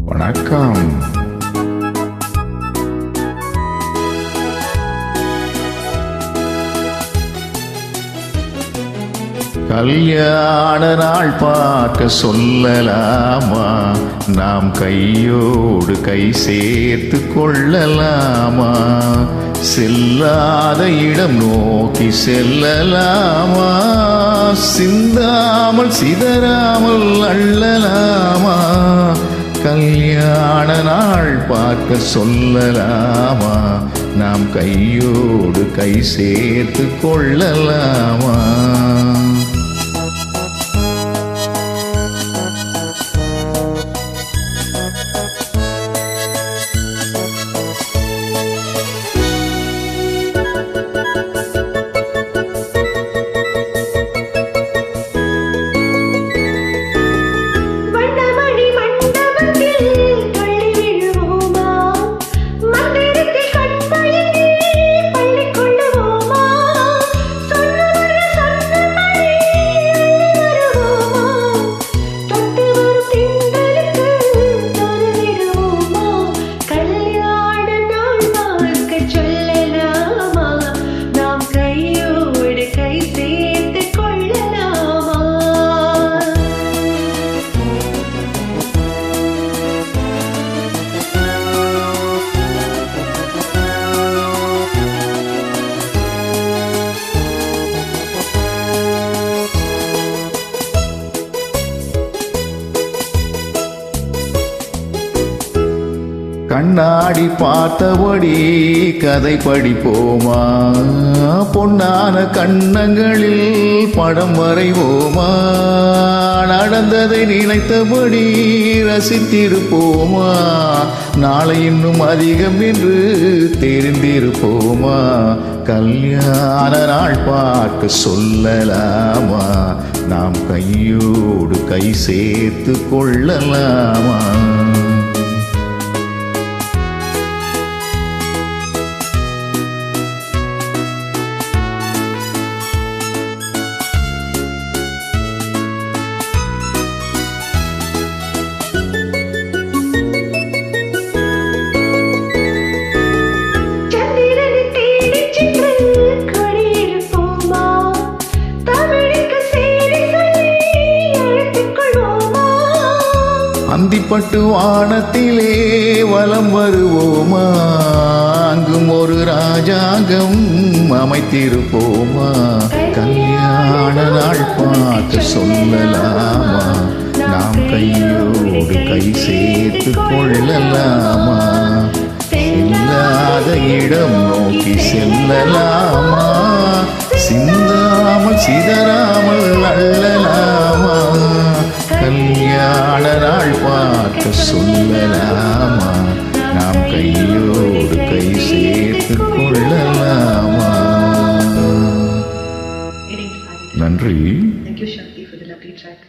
வணக்கம். கல்யாண நாள் பார்க்க சொல்லலாமா? நாம் கையோடு கை சேர்த்து கொள்ளலாமா? செல்லாத இடம் நோக்கி செல்லலாமா? சிந்தாமல் சிதறாமல் அள்ளலாமா? கல்யாண நாள் பார்க்க சொல்லலாமா? நாம் கையோடு கை சேர்த்து கொள்ளலாமா? கண்ணாடி பார்த்தபடி கதை படிப்போமா? பொன்னான கண்ணங்களில் படம் வரைவோமா? நடந்ததை நினைத்தபடி ரசித்திருப்போமா? நாளை இன்னும் அதிகம் என்று தெரிந்திருப்போமா? கல்யாண நாள் பார்க்க சொல்லலாமா? நாம் கையோடு கை சேர்த்து கொள்ளலாமா? அந்திப்பட்டு வானத்திலே வலம் வருவோமா? அங்கும் ஒரு ராஜாங்கம் அமைத்திருப்போமா? கல்யாண நாள் பார்க்க சொல்லலாமா? நாம் கையோடு கை சேர்த்து கொள்ளலாமா? இல்லாத இடம் நோக்கி செல்லலாமா? சிந்தாமல் சிதறாமல் அள்ளலாமா? கல்யாண நாள் பார்க்க சொல்லலாமா? நாம் கையோடு கை சேர்த்து கொள்ளலாமா? நன்றி. Thank you, Shakti, for the lovely track.